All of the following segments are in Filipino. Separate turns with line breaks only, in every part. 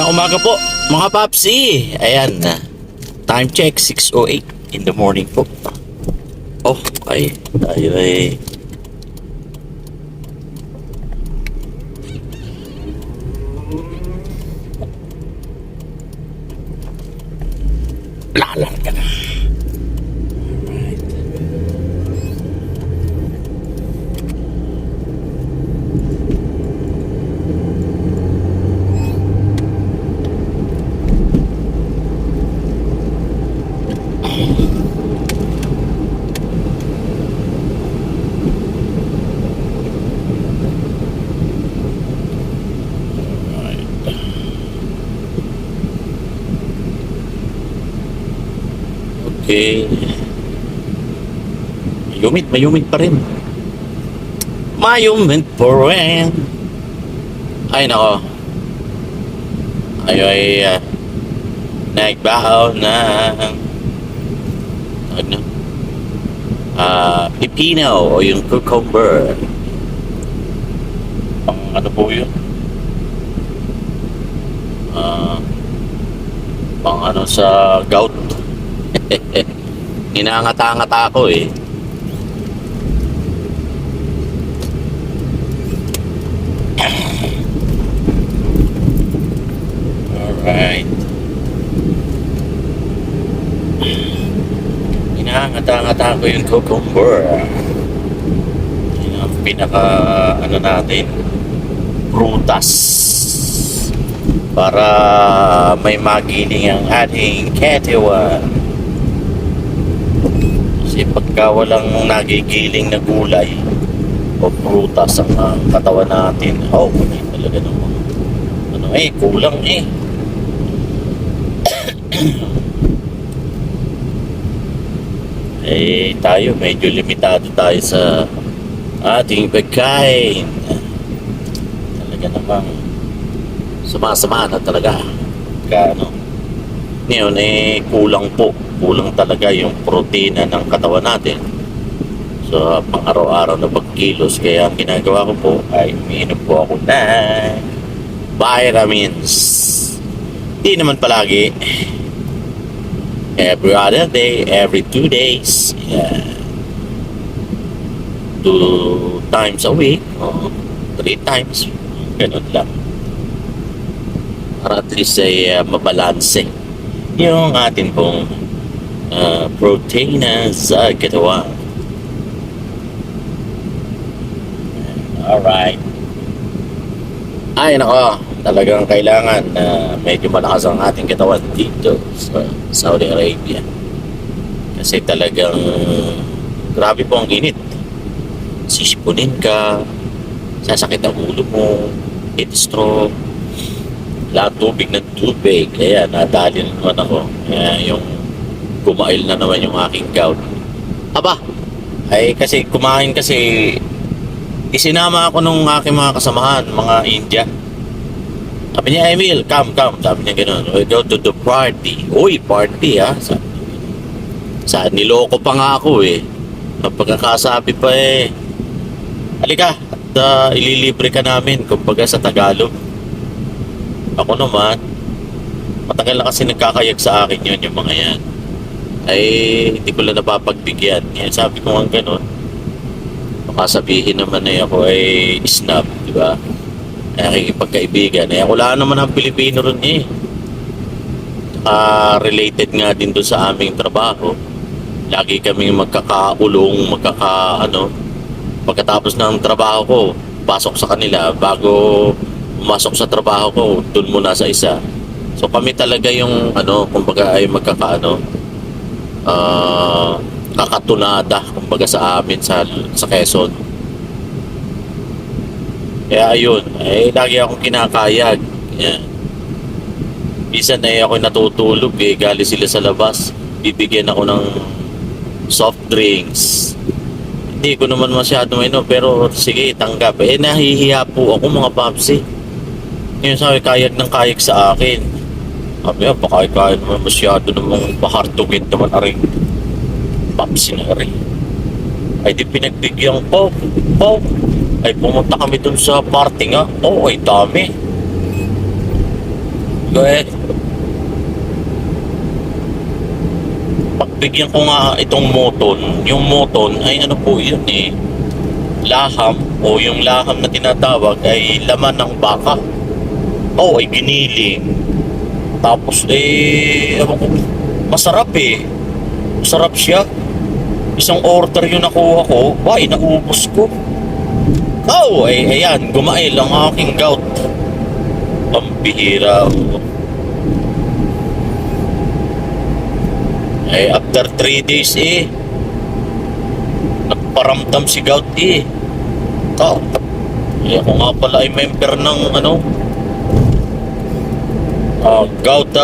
Magandang umaga po mga papsi. Ayan na. Time check 6:08 in the morning po. Oh, ay tayo ay lalarga na. Alright. Okay. Mayumit pa rin. Mayumit pa rin. Ay nako. Ay nagbahaw ng ano? Pipino o yung cucumber. Pang ano po yun? Pang ano sa gout. Ninangata-ngata ako eh. Alright. Ninangata-ngata ko yung cucumber. Yun ang pinaka ano natin, prutas, para may magiling ang ating katawan. Kasi pagka walang nagigiling na gulay o prutas ang katawan natin, hindi talaga naman kulang eh. Tayo medyo limitado tayo sa ating pagkain. Talaga namang sumasama na talaga ngayon kulang talaga yung protina ng katawan natin so pang araw-araw na pagkilos. Kaya ang ginagawa ko po ay umiinom po ako ng vitamins. Di naman palagi, every other day, every 2 days, 2 times a week o 3 times, ganun lang, para at least ay mabalanse yung atin pong protein sa katawan. Alright. Ay nako, talagang kailangan na medyo malakas ang ating katawan dito sa Saudi Arabia. Kasi talagang grabe po ang init. Sisipunin ka, sasakit ang ulo mo, heat stroke, lahat tubig na tubig. Kaya nadali na naman ako. Kaya yung kumail na naman yung aking gout. Kasi kumain kasi isinama ako nung aking mga kasamahan, mga India. Sabi niya, Emil, come. Sabi niya gano'n, we go to the party. Uy, party ha. Niloko pa nga ako eh. Pagkakasabi pa halika, at ililibre ka namin, kumbaga sa Tagalog. Ako naman, matagal na kasi nagkakayag sa akin yun, yung mga yan. Hindi ko lang napapagbigyan. Yan, sabi ko nga gano'n. Baka sabihin naman ako ay snob, di ba? Nakikipagkaibigan. Wala naman ang Pilipino ron eh. Related nga din doon sa aming trabaho. Lagi kaming magkakaulong, pagkatapos ng trabaho ko, pasok sa kanila. Bago pumasok sa trabaho ko, doon muna sa isa. So kami talaga yung kumbaga ay kakatunada kumbaga sa amin sa Quezon. Kaya ayun, lagi akong kinakayag. Yan. Minsan ako natutulog gali sila sa labas. Bibigyan ako ng soft drinks. Hindi ko naman masyado pero sige, tanggap. Nahihiya po ako mga papsi. Ngayon sabi, kayag ng kayag sa akin. Sabi kaya naman masyado namang pahartugin naman aring papsi na rin. Di pinagbigyan ko. Pumunta kami dun sa party nga. Ay dami. Go ahead. Pagbigyan ko nga itong moton, yung moton ay ano po yun eh, laham o yung laham na tinatawag ay laman ng baka. Oh, ay giniling. Tapos ewan ko, masarap eh. Masarap siya. Isang order yung nakuha ko, ba, inaubos ko. Oh, ay ayan, gumail ang aking gout. Pambihira. Eh, after 3 days nagparamdam si gout Ikaw. Eh, ako nga pala ay member ng gout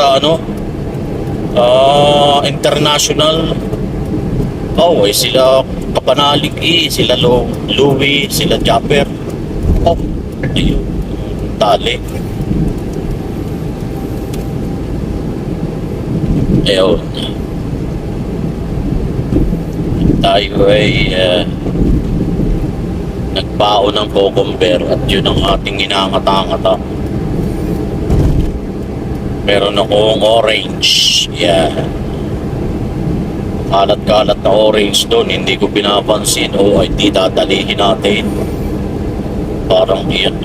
international. Oh, eh sila Kapanalig sila Louie, sila Chopper. Oh, ayun. Tali. Ayun. Tayo ay nagpao ng cucumber at yun ang ating inangata-ngata. Meron akong orange. Yeah. Kalat-kalat na orange doon, hindi ko pinapansin. O ay di dadalihin natin. Parang yan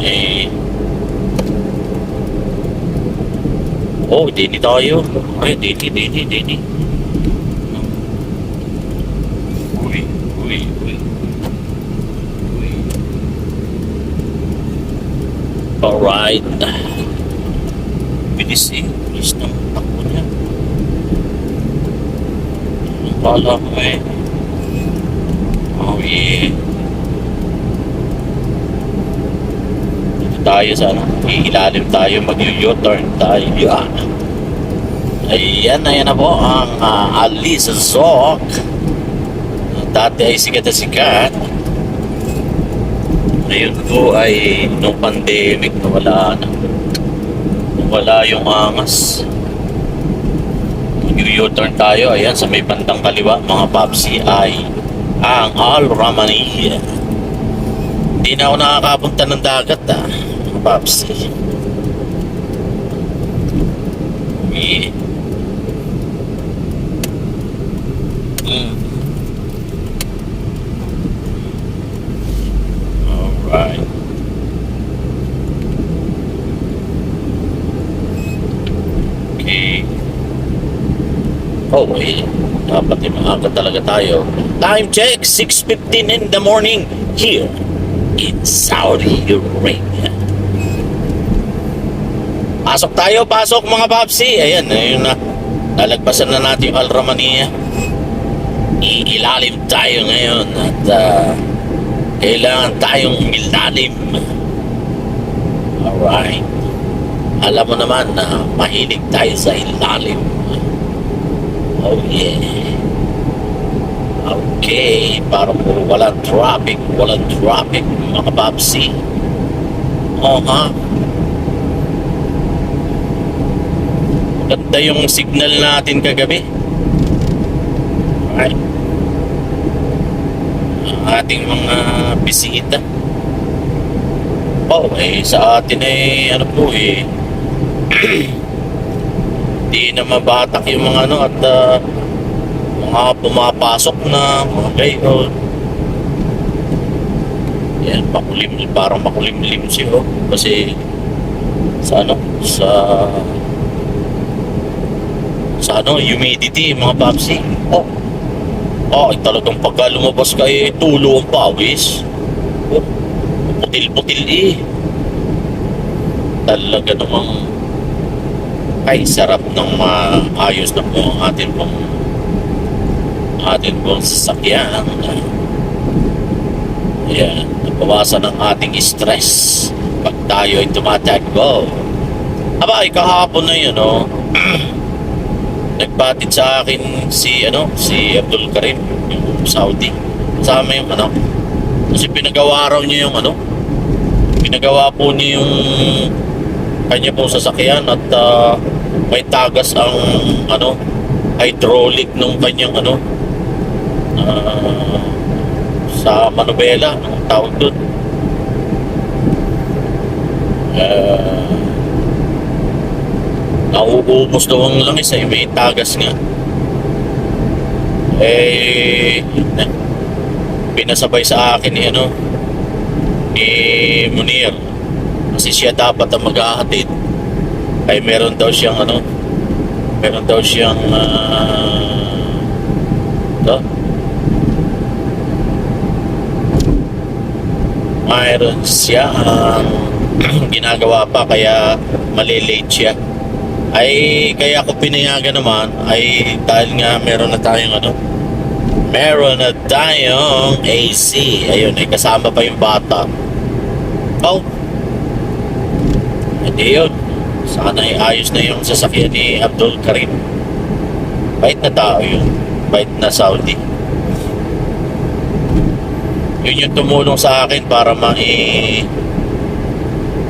oh, dini tayo. Ay, dini. Uy. Alright. Bilis ng takbo niya. Kala ko oh yeah. Dito tayo sa ilalim tayo, mag-u-turn tayo. Yan. Ayan na po ang Alice Zoc. Dati ay sikat na sikat. Ngayon po ay nung pandemic wala yung angas. U-turn tayo, ayan sa may bandang kaliwa mga papsi ay ang Al Ramani. Hindi na ako nakakapunta ng dagat mga papsi. Yeah. Alright. Okay. Oh, dapat maaga talaga tayo. Time check, 6:15 in the morning here in Saudi Arabia. Pasok mga babsi. Ayan na. Lalagpasan na natin yung Al Ramania. Iilalim tayo ngayon at kailangan tayong umilalim. Alright. Alam mo naman na mahilig tayo sa ilalim. Oh yeah. Okay, para po walang traffic mga babsi. Oh ha. Ganda yung signal natin kagabi. Alright. Ang ating mga bisita. Oh, sa atin ano po di na mabatak yung mga at mga pumapasok na mga gayon. Yan, parang makulimlim siya kasi sa humidity mga papsi. Talagang pagka lumabas ka tulo ang pawis. Putil-putil talaga namang ay sarap ng maayos na po ang atin pong sasakyan. Ayan, nabawasan ang ating stress pag tayo ay tumatakbo. Kahapon na yun nagbatid sa akin si Abdul Karim, yung Saudi. Kasama yung kasi pinagawa raw niya yung pinagawa po niya yung kanya pong sasakyan at may tagas ang hydraulic nung kanyang sa manubela ang tawag doon. Nauubos daw ang langis ay may tagas nga. Eh, pinasabay sa akin ni ano, ni Munir. Kasi siya dapat ang maghahatid. Ay meron daw siyang ano, meron daw siyang ito, mayroon siya ginagawa pa kaya malilate siya. Ay kaya ako pinayagan naman ay dahil nga meron na tayong ano, meron na tayong AC. Ayun, ay kasama pa yung bata. Oh, hindi yun. Sana ay ayos na yung sasakyan ni Abdul Karim. Bait na tao yun. Bait na Saudi. Yun yung tumulong sa akin para may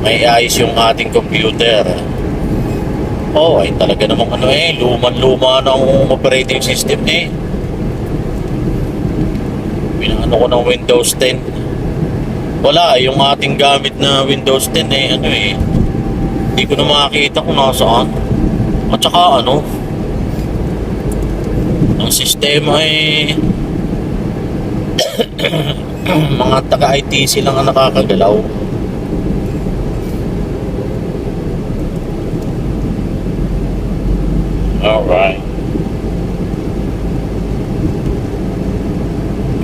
ayos yung ating computer. Oh, ay talaga namang ano luman-luma ng operating system eh. Pinano ko ng Windows 10. Wala, yung ating gamit na Windows 10 hindi ko na makakita kung nasaan. At saka ano, ang sistema mga taga-IT silang ang nakakagalaw. Alright.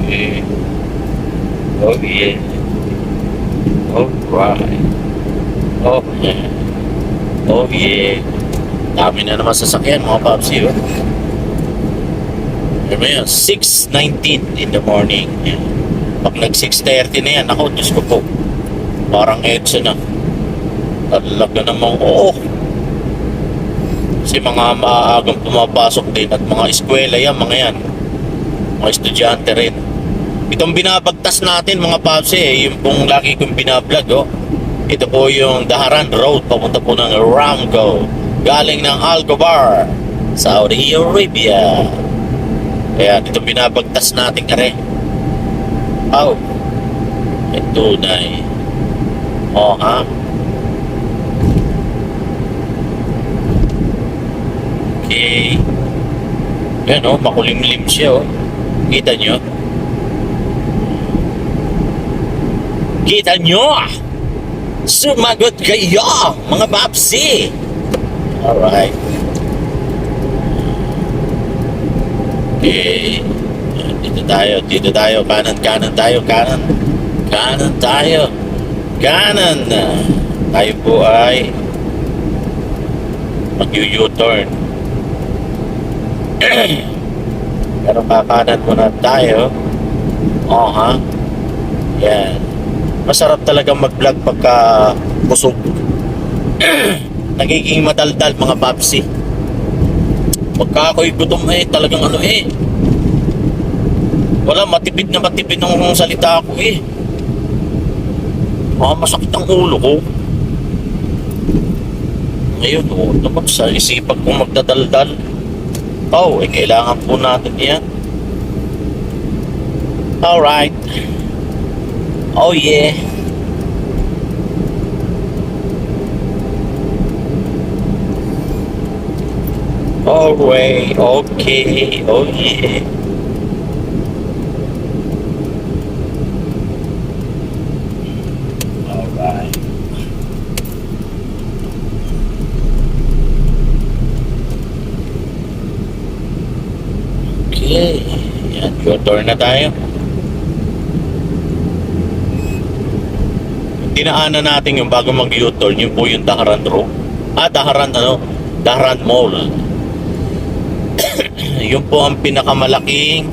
Okay. Oh yeah. Alright. Oh yeah. Oh yeah. Dami na naman sasakyan mga papsi. Oh. Ano yan? 6:19 in the morning. Yan. Pag nag 6:30 na yan, ako, Diyos ko po. Parang EDSA na. Talaga namang kasi mga maagang pumapasok din at mga eskwela yan, mga yan. Mga estudyante rin. Itong binabagtas natin mga papsi yung pong lagi kong binablog Ito po yung Daharan Road papunta po ng Aramco galing ng Alcobar, Saudi Arabia. Kaya itong binabagtas natin ito na okay. Yan makulimlim siya Kita nyo? Kita nyo? Sumagot kayo mga babsi. Alright. Okay. Dito tayo. Kanan tayo. Kanan tayo. Tayo po ay mag-U-turn. Pero kakanan muna tayo. Yan. Masarap talaga mag-vlog pagka busog. Nagiging madaldal mga babsi. Pagka ako'y gutom talagang wala, matipid ng salita ko masakit ang ulo ko. Ngayon naman sa isipan kong magdadaldal. Kailangan po natin yan. Alright. Oh yeah. Alright. Okay. Oh yeah. Alright. Okay. Yan. U-turn na tayo. Dinaanan natin yung bago mag-U-turn, yun po yung Daharan Road. Daharan Mall. Yun po ang pinakamalalaking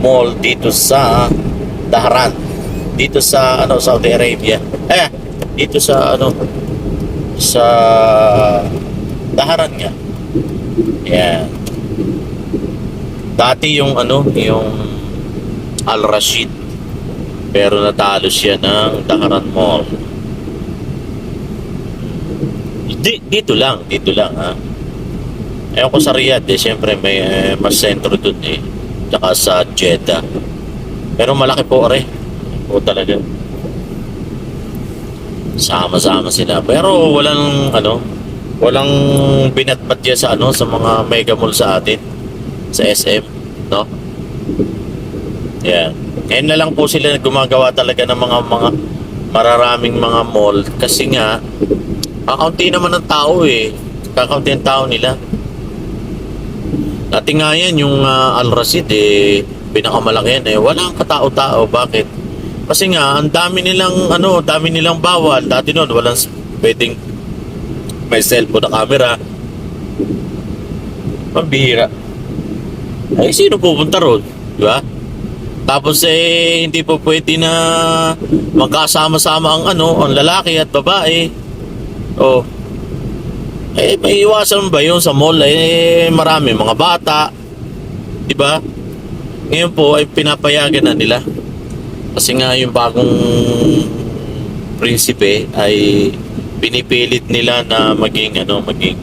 mall dito sa Daharan. Dito sa Saudi Arabia. Dito sa sa Daharan nga. Yan. Dati yung yung Al Rashid, pero natalo siya ng Daharan Mall. Dito lang ha. Ewan ko sa Riyadh syempre may mas sentro dun tsaka sa Jeddah. Pero malaki po po talaga. Sama-sama sila. Pero walang ano, walang binatbat yan sa ano, sa mga mega mall sa atin, sa SM, no? Yan. Ngayon na lang po sila gumagawa talaga ng mga mararaming mga mall kasi nga kakaunti naman ng tao eh. Kakaunti ang tao nila. Dati nga yan yung Al Rasid eh, pinakamalaki yan eh. Walang katao-tao. Bakit? Kasi nga ang dami nilang ano, dami nilang bawal. Dati noon walang pwedeng may cellphone na camera. Pambihira. Ay sino pupunta ron? Di ba? Tapos eh hindi po pwede na magkasama-sama ang ano, ang lalaki at babae. Oh. Eh may iwasan ba 'yun sa mall? Eh marami mga bata. 'Di ba? Ngayon po ay pinapayagan na nila. Kasi nga yung bagong prinsipe ay pinipilit nila na maging ano, maging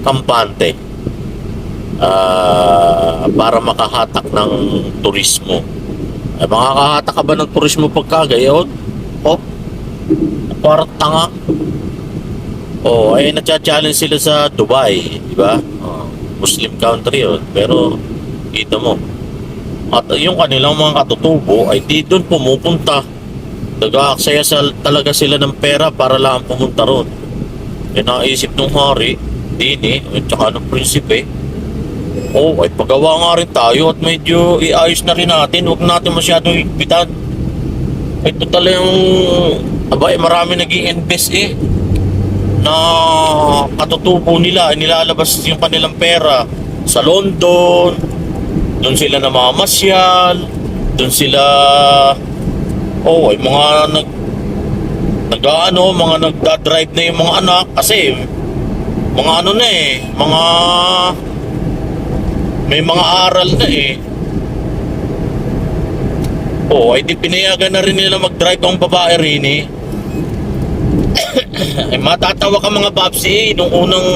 kampante. Para makahatak ng turismo. Ay, makakahatak ka ba ng turismo pagka gayon? Oh, parang tanga. Oh, ay na-challenge sila sa Dubai, di ba? Oh, Muslim country yun. Pero, kita mo. At yung kanilang mga katutubo ay di doon pumupunta. Nag-aaksaya talaga sila ng pera para lang pumunta ron. Eh, naisip ng hari, dini, at saka ng prinsipe, oh, ay pagawa nga rin tayo at medyo iayos na rin natin. Huwag natin masyadong higpitan. Ay total yung abay, marami nag-i-invest eh na katutubo nila. Nilalabas yung kanilang pera sa London. Doon sila namamasyal. Doon sila oh, ay mga mga nagda-drive na yung mga anak kasi mga ano na eh, mga may mga aral na eh. Oh, ay di pinayagan na rin nila mag-drive ang babae rin eh. Ay matatawa ka mga babsi eh. Nung unang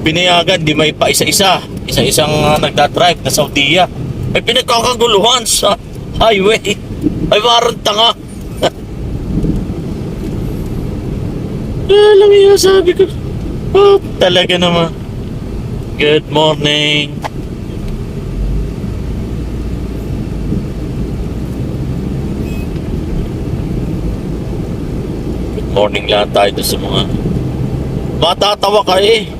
pinayagan, di may pa isa-isa. Isa-isang nagda-drive na Saudiya. Ay pinagkakaguluhan sa highway. Ay parang tanga. Alam mo sabi ko. Oh, talaga naman. Good morning. Morning lang tayo doon sa mga matatawa ka eh.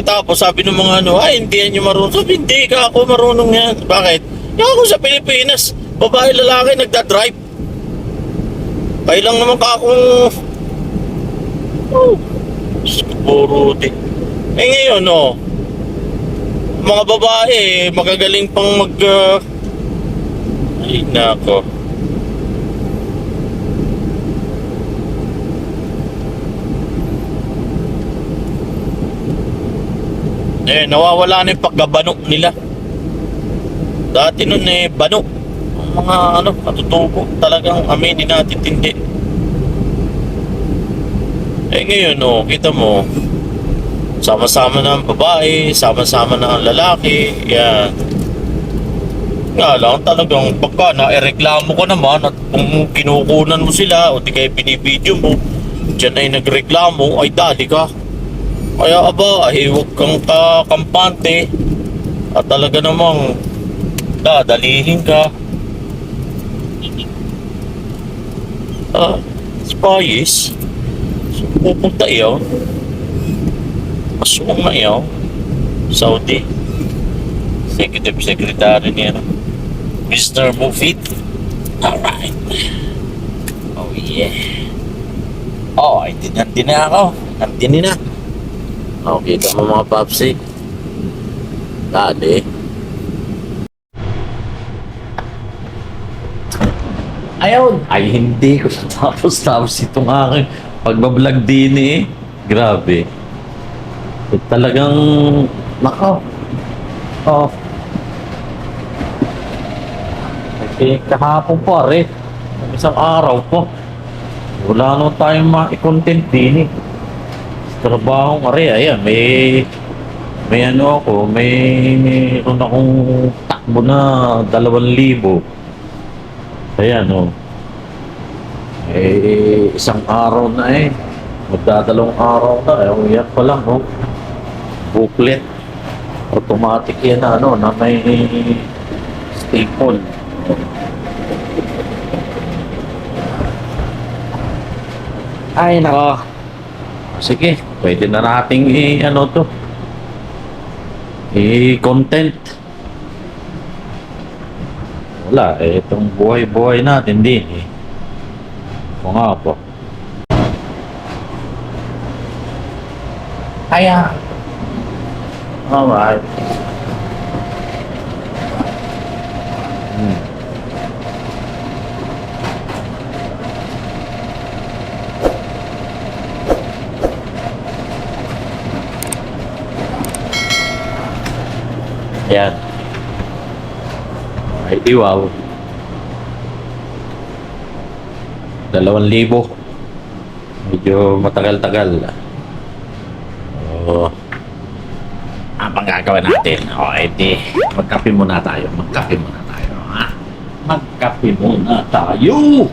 Tapos sabi ng mga ano, ay hindi yan yung marunong. Sabi hindi ka ako marunong yan. Bakit? Yung ako sa Pilipinas, babae lalaki nagda-drive. Kaya lang naman ka akong oh, puro di. Eh ngayon oh, mga babae magagaling pang ay nako. Eh, nawawala na yung pagkabano nila. Dati nun eh, bano. Ang mga ano, katutubo. Talagang aminin natin tindi. Eh ngayon, oh, kita mo, sama-sama na ang babae, sama-sama na ang lalaki. Yan. Nga lang, talagang pagka na-reklamo ko naman at kung kinukunan mo sila o di kaya binibidyo mo, dyan ay nagreklamo, ay dali ka. Kaya aba, ay huwag kang kampante at talaga namang dadalihin ka. Spies, so, pupunta iyaw. Aswang na iyaw. Saudi. Executive Secretary niya. Mr. Mufid. Alright. Oh yeah. Oh, ay dinandi na ako. Nandini na. Oh, kita mo mga papsi. Dali. Ayun. Ay, hindi ko tapos itong aking pagbablog din eh. Grabe. Talagang nakaw. Oh. Okay, kahapon pa rin. Isang araw po. Wala naman tayong ma-content din eh. Trabaho nga rin, ayan, may ano ako, mayroon akong takbo na 2,000. Ayan, oh. Isang araw na eh. Magdadalawang araw na. Yan pa lang, oh. Booklet. Automatic yan na, ano, na may staple. Ay, nako. Sige, pwede na nating ano to. Content. Wala, itong buhay-buhay natin din eh. O nga po. Kaya. Alright. Hmm. Ayan. Ay, iwaw. 2,000. Medyo matagal-tagal. Oo. Ang gagawin natin? O, edi, magkape muna tayo. Magkape muna tayo, ha? Magkape muna tayo!